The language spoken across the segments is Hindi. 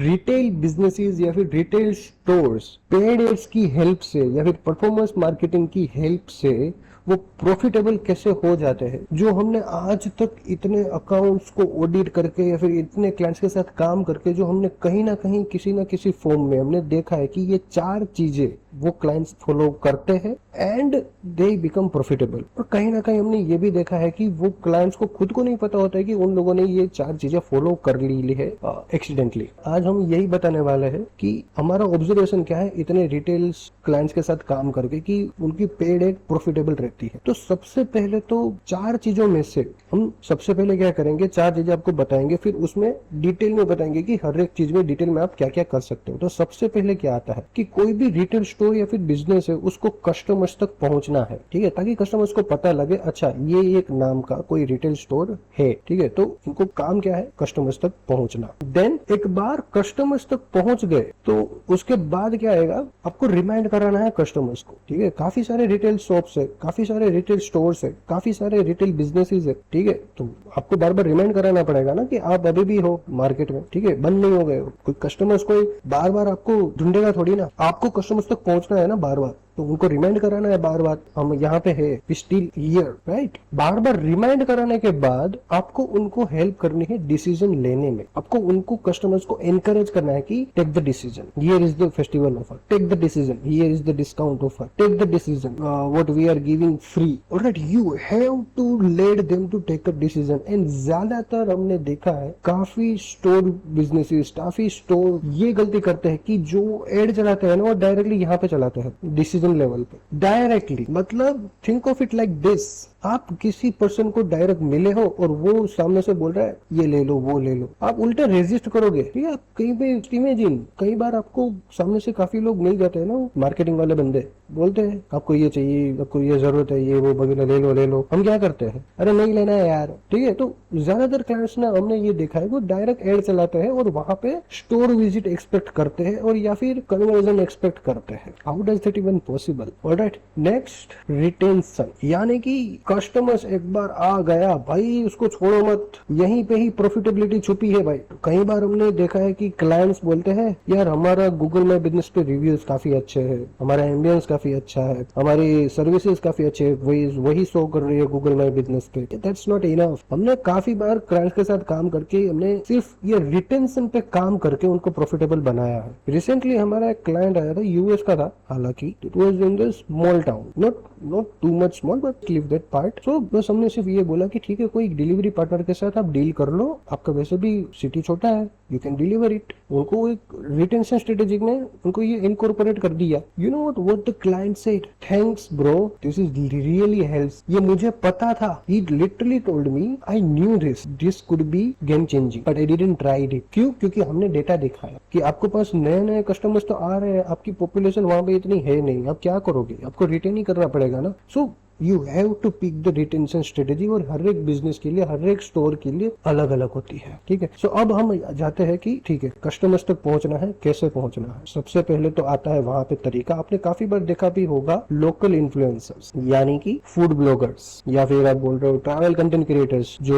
रिटेल बिजनेसेस या फिर रिटेल स्टोर्स पेड एड्स की हेल्प से या फिर परफॉर्मेंस मार्केटिंग की हेल्प से वो प्रॉफिटेबल कैसे हो जाते हैं। जो हमने आज तक इतने अकाउंट्स को ऑडिट करके या फिर इतने क्लाइंट्स के साथ काम करके जो हमने कहीं ना किसी फॉर्म में हमने देखा है कि ये 4 चीजें वो क्लाइंट्स फॉलो करते हैं एंड दे बिकम प्रॉफिटेबल। और कहीं ना कहीं हमने ये भी देखा है कि वो क्लाइंट्स को खुद को नहीं पता होता है कि उन लोगों ने ये 4 चीजें फॉलो कर ली है एक्सीडेंटली। आज हम यही बताने वाले हैं कि हमारा ऑब्जर्वेशन क्या है इतने रिटेल क्लाइंट्स के साथ काम करके कि उनकी पेड एड प्रॉफिटेबल रहती है। तो सबसे पहले तो 4 चीजों में से हम सबसे पहले क्या करेंगे, 4 चीजें आपको बताएंगे, फिर उसमें डिटेल में बताएंगे कि हर एक चीज में डिटेल में आप क्या क्या कर सकते हो। तो सबसे पहले क्या आता है कि कोई भी रिटेल स्टोर या फिर बिजनेस है उसको कस्टमर्स तक पहुंचना है, ठीक है, ताकि कस्टमर्स को पता लगे अच्छा ये एक नाम का कोई रिटेल स्टोर है, ठीक है। तो इनको काम क्या है, कस्टमर्स तक पहुंचना। देन एक बार कस्टमर्स तक पहुंच गए तो उसके बाद क्या आएगा, आपको रिमाइंड कराना है कस्टमर्स को, ठीक है। काफी सारे रिटेल शॉप्स है, काफी सारे रिटेल स्टोर्स है, काफी सारे रिटेल बिजनेसेस है, ठीक है। तो आपको बार बार रिमाइंड कराना पड़ेगा ना कि आप अभी भी हो मार्केट में, ठीक है, बंद नहीं हो गए हो। कोई कस्टमर्स को बार बार आपको ढूंढेगा थोड़ी ना, आपको कस्टमर्स तक पहुंचना है ना बार बार, तो उनको रिमाइंड कराना है बार बार हम यहाँ पे है, वी स्टिल हियर, राइट। बार बार रिमाइंड कराने के बाद आपको उनको हेल्प करनी है डिसीजन लेने में। आपको उनको कस्टमर्स को एनकरेज करना है कि take the decision, here is the festival offer, take the decision, here is the discount offer, take the decision what we are giving free, alright. You have to let them to take a decision. And ज्यादातर हमने देखा है काफी स्टोर बिजनेसेस, काफी स्टोर ये गलती करते हैं कि जो एड चलाते हैं ना वो डायरेक्टली यहाँ पे चलाते हैं डिसीजन लेवल पे डायरेक्टली। मतलब think of it like this, आप किसी पर्सन को डायरेक्ट मिले हो और वो सामने से बोल रहा है ये ले लो वो ले लो, आप उल्टा रेजिस्ट करोगे, ठीक है। कहीं पे इमेजिन कई बार आपको सामने से काफी लोग मिल जाते हैं ना, मार्केटिंग वाले बंदे बोलते हैं आपको ये चाहिए, आपको ये जरूरत है, ये वो वगैरह ले लो। हम क्या करते हैं, अरे नहीं लेना है यार, ठीक है। तो ज्यादातर क्लाइंट्स ना हमने ये देखा है वो डायरेक्ट एड चलाते हैं और वहां पे स्टोर विजिट एक्सपेक्ट करते हैं और या फिर कन्वर्जन एक्सपेक्ट करते हैं। How does that even possible, alright. Next, retention, यानी कि कस्टमर्स एक बार आ गया भाई उसको छोड़ो मत, यहीं पे ही प्रॉफिटेबिलिटी छुपी है भाई। कई बार हमने देखा है कि क्लाइंट्स बोलते हैं यार हमारा गूगल माई बिजनेस पे रिव्यूज काफी अच्छे हैं, हमारा एम्बियंस काफी अच्छा है, हमारी सर्विसेज काफी अच्छे है, वही शो कर रही है गूगल माई बिजनेस पे। That's not enough. हमने काफी बार क्लाइंट्स के साथ काम करके हमने सिर्फ ये रिटेंशन पे काम करके उनको प्रॉफिटेबल बनाया है। रिसेंटली हमारा एक क्लाइंट आया था, यूएस का था, हालांकि it was in the small town, not too much small but leave that part. So बस हमने सिर्फ ये बोला कि ठीक है कोई डिलीवरी पार्टनर के साथ आप डील कर लो, आपका वैसे भी सिटी छोटा है, यू कैन डिलीवर इट। उनको एक रिटेंशन स्ट्रेटेजी में उनको ये इनकॉर्पोरेट कर दिया। You know what the client said, thanks bro, this is really helps. ये मुझे पता था, he literally told me I knew this could be game changing but I didn't try it. क्यों? क्योंकि हमने डेटा दिखाया कि आपके पास नए कस्टमर्स तो आ रहे हैं, आपकी पॉपुलेशन वहां पे इतनी है नहीं, आप क्या करोगे, आपको रिटेन ही करना पड़ेगा ना। So you have to pick the retention strategy और हर एक बिजनेस के लिए, हर एक स्टोर के लिए अलग अलग होती है, ठीक है। सो अब हम जाते हैं कि ठीक है कस्टमर्स तक पहुंचना है, कैसे पहुंचना है। सबसे पहले तो आता है वहां पे तरीका, आपने काफी बार देखा भी होगा, लोकल इन्फ्लुएंसर्स यानी कि फूड ब्लॉगर्स या फिर आप बोल रहे हो ट्रैवल कंटेंट क्रिएटर्स जो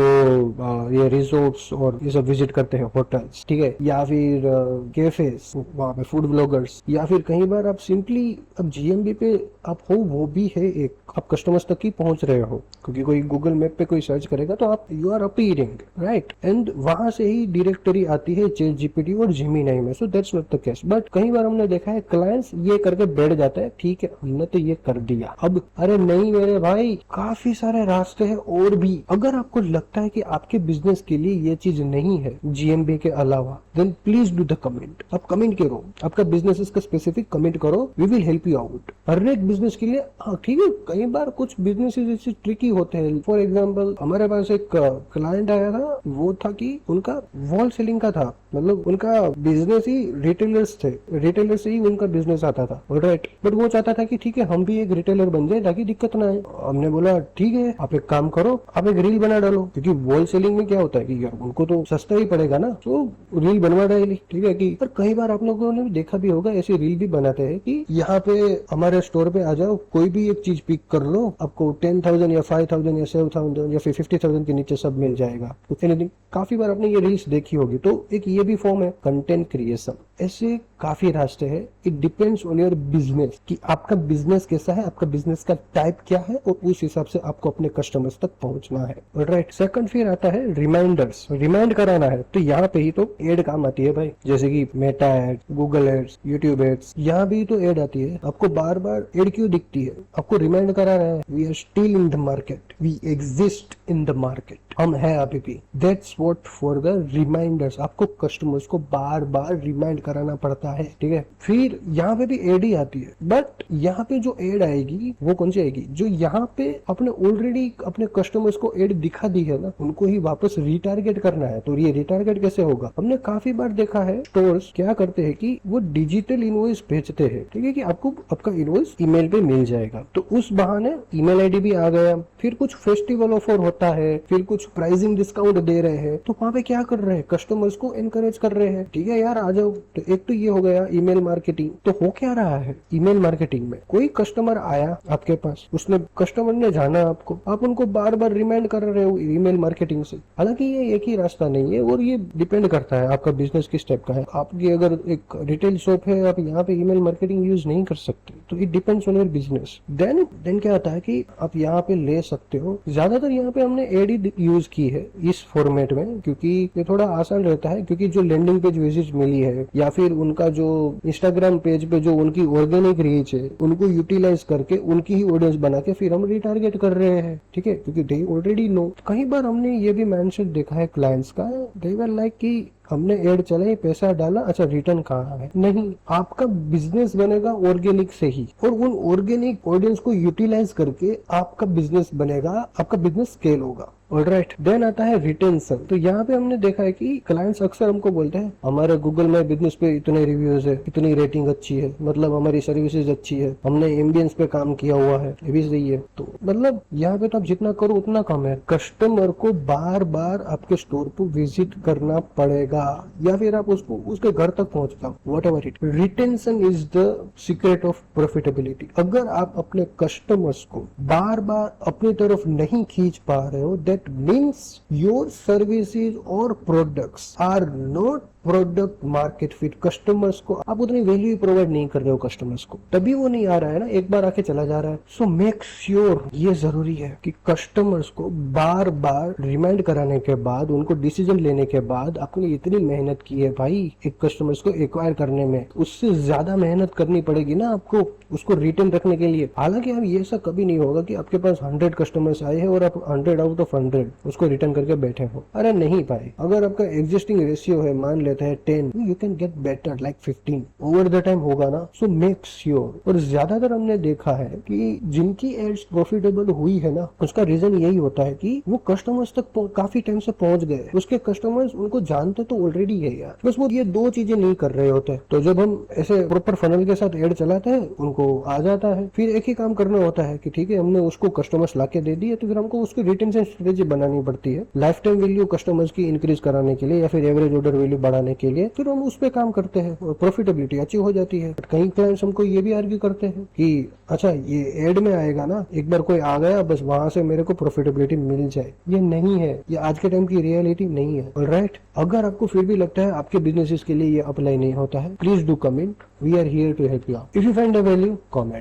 ये रिजोर्ट्स और ये सब विजिट करते हैं, होटल्स, ठीक है, या फिर कैफेज, वहां पे फूड ब्लॉगर्स, या फिर कई बार आप सिंपली अब जीएमबी पे आप हो, वो भी है एक, आप कस्टमर्स तक ही पहुंच रहे हो, क्योंकि कोई गूगल मैप पे कोई सर्च करेगा तो आप you are appearing, right, and वहां से ही डायरेक्टरी आती है चैट जीपीटी और जेमिनी में। So that's not the case. But कई बार हमने देखा है क्लाइंट्स ये करके बैठ जाता है, ठीक है हमने तो ये कर दिया, अब अरे नहीं मेरे भाई, काफी सारे रास्ते हैं और भी। अगर आपको लगता है कि आपके बिजनेस के लिए ये चीज नहीं है जीएमबी के अलावा, then please do the comment. आप कमेंट करो, आपका बिजनेस का स्पेसिफिक कमेंट करो, we will help you out. हर एक बिजनेस के लिए ठीक है, कई बार कुछ बिजनेसेस ऐसे ट्रिकी होते हैं। फॉर एग्जांपल हमारे पास एक क्लाइंट आया था, वो था कि उनका वॉल सेलिंग का था, मतलब उनका बिजनेस ही रिटेलर्स थे, रिटेलर से ही उनका बिजनेस आता था, राइट। बट वो चाहता था कि ठीक है हम भी एक रिटेलर बन जाए ताकि दिक्कत ना आए। हमने बोला ठीक है आप एक काम करो, आप एक रील बना डालो, क्योंकि वॉल सेलिंग में क्या होता है कि यार उनको तो सस्ता ही पड़ेगा ना, तो रील बनवा डाली, ठीक है। कि पर कई बार आप लोगों ने देखा भी होगा, ऐसी रील भी बनाते हैं कि यहाँ पे हमारे स्टोर पे आ जाओ, कोई भी एक चीज पिक कर लो नो आपको 10,000 या 5,000 या 7,000 या फिर 50,000 के नीचे सब मिल जाएगा। तो काफी बार आपने ये रील्स देखी होगी। तो एक ये भी फॉर्म है कंटेंट क्रिएशन। ऐसे काफी रास्ते हैं। It depends on your business कि आपका बिजनेस कैसा है, आपका बिजनेस का टाइप क्या है और उस हिसाब से आपको अपने कस्टमर्स तक पहुंचना है। ऑलराइट, सेकंड फिर आता है रिमाइंडर्स। रिमाइंड कराना है तो यहाँ पे ही तो एड काम आती है भाई, जैसे कि Meta ad, Google ads, YouTube ads, यहाँ भी तो एड आती है। आपको बार बार एड क्यों दिखती है? आपको रिमाइंड करा रहा है we are still in the market, we exist in the market, हम है अभी भी। That's what for the reminders. आपको कस्टमर्स को बार बार रिमाइंड कराना पड़ता है, ठीक है। फिर यहाँ पे भी एड ही आती है, बट यहाँ पे जो एड आएगी वो कौन सी आएगी? जो यहाँ पे अपने ऑलरेडी अपने कस्टमर्स को एड दिखा दी है ना, उनको ही वापस रिटारगेट करना है। तो ये रिटारगेट कैसे होगा? हमने काफी बार देखा है स्टोर्स क्या करते हैं कि वो डिजिटल इनवॉइस भेजते हैं, ठीक है, कि आपको आपका इनवॉइस ईमेल पे मिल जाएगा। तो उस बहाने ईमेल आईडी भी आ गया। फिर कुछ फेस्टिवल ऑफर होता है, फिर कुछ प्राइसिंग डिस्काउंट दे रहे हैं, तो वहां पे क्या कर रहे हैं? कस्टमर्स को एनकरेज कर रहे हैं, ठीक है यार आ जाओ। तो एक तो ये हो गया ईमेल मार्केटिंग। तो हो क्या रहा है ईमेल मार्केटिंग में? कोई कस्टमर आया आपके पास, उसने कस्टमर ने जाना आपको, आप उनको बार बार रिमाइंड कर रहे हो ईमेल मार्केटिंग से। हालांकि ये एक ही रास्ता नहीं है और ये डिपेंड करता है आपका बिजनेस किस टाइप का है। आपकी अगर एक रिटेल शॉप है, आप यहाँ पे ईमेल मार्केटिंग यूज नहीं कर सकते। तो it depends on your business. Then क्या आता है कि आप यहाँ पे ले सकते हो। ज्यादातर यहाँ पे हमने एड ही यूज की है इस फॉर्मेट में, क्योंकि ये थोड़ा आसान रहता है। क्योंकि जो लैंडिंग पेज विजिट मिली है या फिर उनका जो इंस्टाग्राम पेज पे जो उनकी ऑर्गेनिक रीच है, उनको यूटिलाइज करके उनकी ही ऑडियंस बना के फिर हम रिटारगेट कर रहे हैं, ठीक है, क्योंकि दे ऑलरेडी नो। कई बार हमने ये भी माइंडसेट देखा है क्लाइंट्स का, दे वर लाइक कि हमने एड चलाई, पैसा डाला, अच्छा रिटर्न कहाँ है? नहीं, आपका बिजनेस बनेगा ऑर्गेनिक से ही, और उन ऑर्गेनिक ऑडियंस को यूटिलाइज करके आपका बिजनेस बनेगा, आपका बिजनेस स्केल होगा। ऑलराइट, देन आता है रिटेंशन। तो यहाँ पे हमने देखा है कि क्लाइंट्स अक्सर हमको बोलते हैं हमारे गूगल में बिजनेस पे इतने रिव्यूज है, इतनी रेटिंग अच्छी है, मतलब हमारी सर्विसेज अच्छी है, हमने एम्बियंस पे काम किया हुआ है, ये भी सही है। तो मतलब यहाँ पे तो आप जितना करो उतना कम है। कस्टमर को बार बार आपके स्टोर को विजिट करना पड़ेगा या फिर आप उसको उसके घर तक पहुंच जाओ, what ever it. Retention is the secret of profitability. अगर आप अपने कस्टमर्स को बार बार अपनी तरफ नहीं खींच पा रहे हो, that means your services or products are not product market fit. Customers को आप उतनी वैल्यू प्रोवाइड नहीं कर रहे हो कस्टमर्स को, तभी वो नहीं आ रहा है ना, एक बार आके चला जा रहा है। सो मेक श्योर, ये जरूरी है कि कस्टमर्स को बार बार रिमाइंड कराने के बाद, उनको डिसीजन लेने के बाद, आपने इतनी मेहनत की है भाई एक कस्टमर्स को एक्वायर करने में, उससे ज्यादा मेहनत करनी पड़ेगी ना आपको उसको रिटर्न रखने के लिए। हालांकि अब ये ऐसा कभी नहीं होगा कि आपके पास 100 कस्टमर्स आए हैं और आप 100 आउट ऑफ 100 उसको रिटर्न करके बैठे हो। अरे नहीं भाई, अगर आपका एग्जिस्टिंग रेशियो है मान लेते हैं 10, you can get better like 15 over the time होगा ना। So make sure. और ज्यादातर हमने देखा है कि जिनकी एड्स प्रॉफिटेबल हुई है ना, उसका रीजन यही होता है कि वो कस्टमर्स तक काफी टाइम से पहुंच गए, उसके कस्टमर्स उनको जानते तो ऑलरेडी है यार, बस वो ये दो चीजें नहीं कर रहे होते। तो जब हम ऐसे प्रॉपर फनल के साथ एड चलाते हैं, उनको आ जाता है। फिर एक ही काम करना होता है कि ठीक है हमने उसको कस्टमर्स लाके दे दिए, तो फिर हमको उसकी रिटेंशन स्ट्रेटेजी बनानी पड़ती है, लाइफ टाइम वैल्यू कस्टमर्स की इंक्रीज कराने के लिए या फिर एवरेज ऑर्डर वैल्यू बढ़ाने के लिए। फिर हम उस पे काम करते हैं और प्रॉफिटेबिलिटी अच्छी हो जाती है। कई क्लाइंट्स हमको ये भी आर्ग्यू करते हैं कि अच्छा ये एड में आएगा ना, एक बार कोई आ गया बस वहां से मेरे को प्रॉफिटेबिलिटी मिल जाए। ये नहीं है, ये आज के टाइम की रियलिटी नहीं है। ऑलराइट, अगर आपको फिर भी लगता है आपके बिजनेसेस के लिए ये अप्लाई नहीं होता है, please do comment, we are here to help you. If you find the value, comment.